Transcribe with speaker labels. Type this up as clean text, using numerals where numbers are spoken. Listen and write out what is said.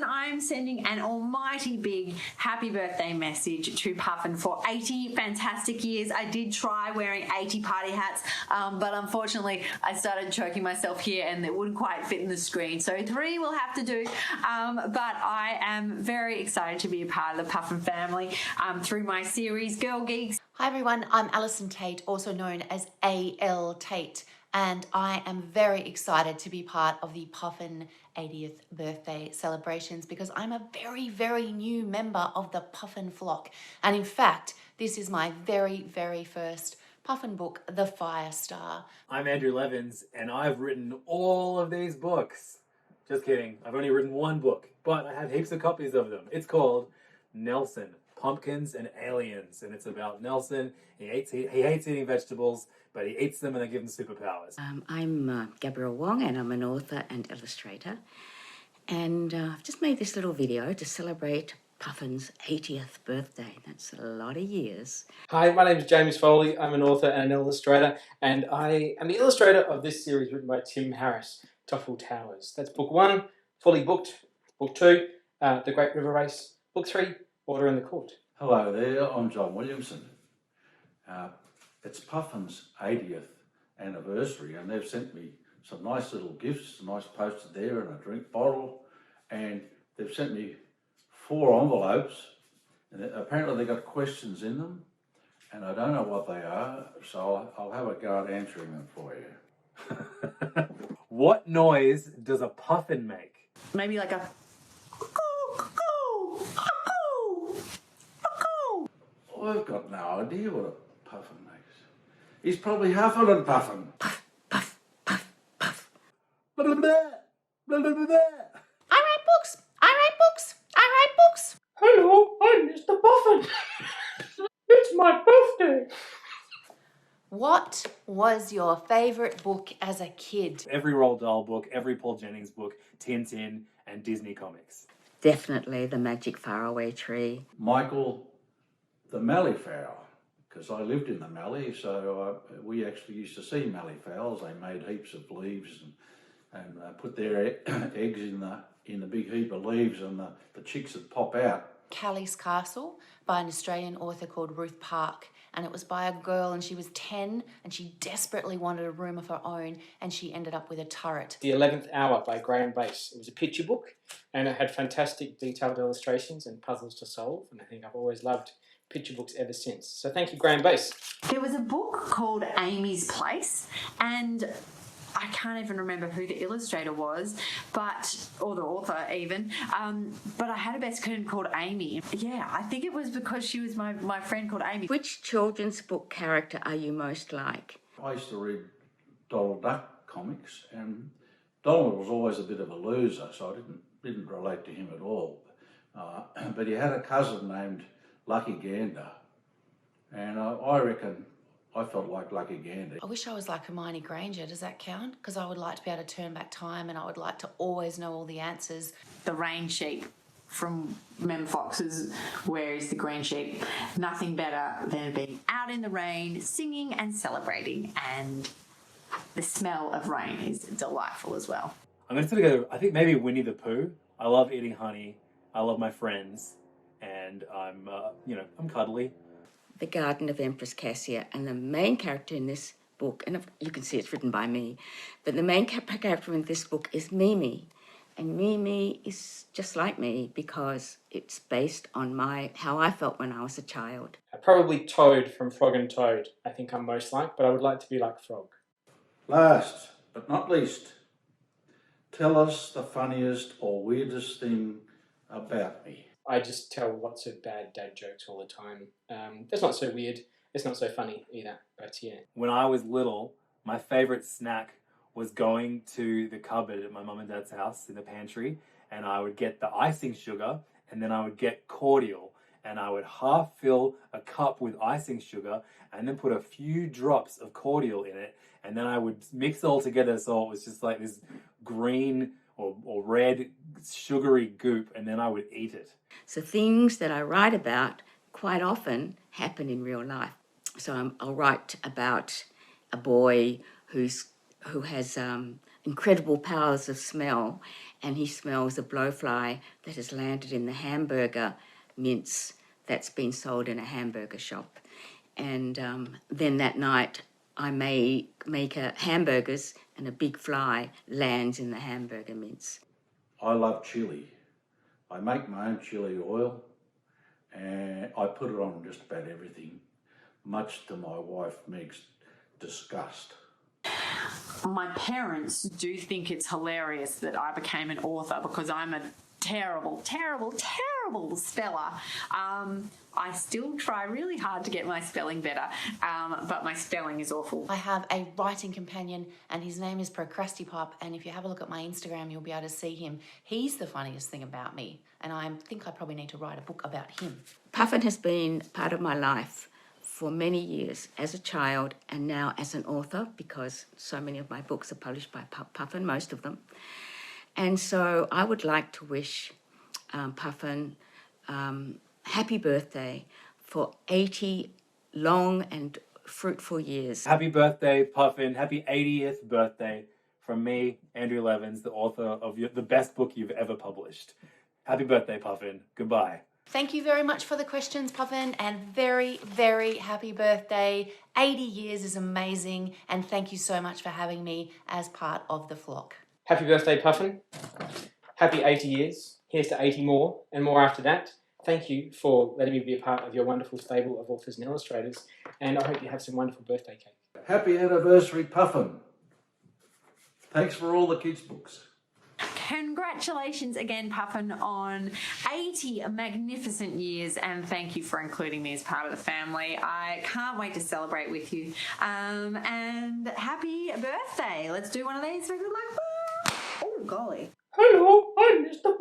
Speaker 1: and I'm sending an almighty big happy birthday message to Puffin for 80 fantastic years. I did try wearing 80 party hats, but unfortunately I started choking myself here and it wouldn't quite fit in the screen. So 3 will have to do, but I am very excited to be a part of the Puffin family through my series Girl Geeks.
Speaker 2: Hi everyone, I'm Alison Tait, also known as A.L. Tait, and I am very excited to be part of the Puffin 80th birthday celebrations because I'm a very, very new member of the Puffin flock. And in fact, this is my very, very first Puffin book, The Fire Star.
Speaker 3: I'm Andrew Levins, and I've written all of these books. Just kidding, I've only written 1 book, but I have heaps of copies of them. It's called Nelson, Pumpkins and Aliens, and it's about Nelson. He hates eating vegetables, but he eats them and they give him superpowers.
Speaker 4: I'm Gabrielle Wang, and I'm an author and illustrator, and I've just made this little video to celebrate Puffin's 80th birthday. That's a lot of years.
Speaker 5: Hi, my name is James Foley. I'm an author and an illustrator, and I am the illustrator of this series written by Tim Harris, Toffel Towers. That's book 1, fully booked. Book 2, The Great River Race. Book 3, Order in the Court.
Speaker 6: Hello there, I'm John Williamson. It's Puffin's 80th anniversary and they've sent me some nice little gifts, a nice poster there and a drink bottle, and they've sent me 4 envelopes, and apparently they got questions in them and I don't know what they are, so I'll have a go at answering them for you.
Speaker 3: What noise does a puffin make?
Speaker 1: Maybe like a
Speaker 6: I've got no idea what a puffin makes. He's probably huffing and puffing.
Speaker 4: Puff, puff, puff, puff.
Speaker 3: Blah, blah, blah, blah, blah, blah, blah.
Speaker 2: I write books, I write books, I write books.
Speaker 5: Hello, I'm Mr. Puffin. It's my birthday.
Speaker 2: What was your favourite book as a kid?
Speaker 3: Every Roald Dahl book, every Paul Jennings book, Tintin, and Disney comics.
Speaker 4: Definitely The Magic Faraway Tree.
Speaker 6: Michael, the Malleefowl, because I lived in the Mallee, so we actually used to see Malleefowls. They made heaps of leaves and put their eggs in the big heap of leaves, and the chicks would pop out.
Speaker 2: Callie's Castle by an Australian author called Ruth Park, and it was by a girl and she was 10 and she desperately wanted a room of her own and she ended up with a turret.
Speaker 5: The 11th Hour by Graham Base. It was a picture book and it had fantastic detailed illustrations and puzzles to solve, and I think I've always loved picture books ever since. So thank you, Graham Base.
Speaker 1: There was a book called Amy's Place, and I can't even remember who the illustrator was, or the author even, but I had a best friend called Amy. Yeah, I think it was because she was my friend called Amy.
Speaker 4: Which children's book character are you most like?
Speaker 6: I used to read Donald Duck comics, and Donald was always a bit of a loser, so I didn't relate to him at all. But he had a cousin named Lucky Gander, and I reckon I felt like Lucky Gander.
Speaker 2: I wish I was like Hermione Granger. Does that count? Because I would like to be able to turn back time and I would like to always know all the answers.
Speaker 1: The rain sheep from Mem Fox's Where is the Green Sheep? Nothing better than being out in the rain, singing and celebrating, and the smell of rain is delightful as well.
Speaker 3: I'm going to go, I think maybe Winnie the Pooh. I love eating honey. I love my friends. And I'm cuddly.
Speaker 4: The Garden of Empress Cassia, and the main character in this book, and you can see it's written by me, but the main character in this book is Mimi. And Mimi is just like me because it's based on how I felt when I was a child.
Speaker 5: Probably Toad from Frog and Toad, I think I'm most like, but I would like to be like Frog.
Speaker 6: Last but not least, tell us the funniest or weirdest thing about me.
Speaker 5: I just tell lots of bad dad jokes all the time. That's not so weird. It's not so funny either, but yeah.
Speaker 3: When I was little, my favourite snack was going to the cupboard at my mum and dad's house in the pantry, and I would get the icing sugar, and then I would get cordial, and I would half fill a cup with icing sugar, and then put a few drops of cordial in it, and then I would mix it all together so it was just like this green or red sugary goop, and then I would eat it.
Speaker 4: So things that I write about quite often happen in real life. So I'll write about a boy who has incredible powers of smell, and he smells a blowfly that has landed in the hamburger mince that's been sold in a hamburger shop. And then that night I make hamburgers and a big fly lands in the hamburger mince.
Speaker 6: I love chili. I make my own chili oil and I put it on just about everything, much to my wife Meg's disgust.
Speaker 1: My parents do think it's hilarious that I became an author because I'm a terrible speller. I still try really hard to get my spelling better, but my spelling is awful.
Speaker 2: I have a writing companion and his name is Procrastipop, and if you have a look at my Instagram you'll be able to see him. He's the funniest thing about me, and I think I probably need to write a book about him.
Speaker 4: Puffin has been part of my life for many years as a child and now as an author, because so many of my books are published by Puffin, most of them. And so I would like to wish Puffin happy birthday for 80 long and fruitful years.
Speaker 3: Happy birthday, Puffin. Happy 80th birthday from me, Andrew Levins, the author of the best book you've ever published. Happy birthday, Puffin. Goodbye.
Speaker 2: Thank you very much for the questions, Puffin, and very, very happy birthday. 80 years is amazing, and thank you so much for having me as part of the flock.
Speaker 5: Happy birthday, Puffin. Happy 80 years. Here's to 80 more, and more after that. Thank you for letting me be a part of your wonderful stable of authors and illustrators, and I hope you have some wonderful birthday cake.
Speaker 6: Happy anniversary, Puffin. Thanks for all the kids' books.
Speaker 1: Congratulations again, Puffin, on 80 magnificent years, and thank you for including me as part of the family. I can't wait to celebrate with you. And happy birthday. Let's do one of these for good luck. Oh, golly.
Speaker 5: Hello, I'm Mr.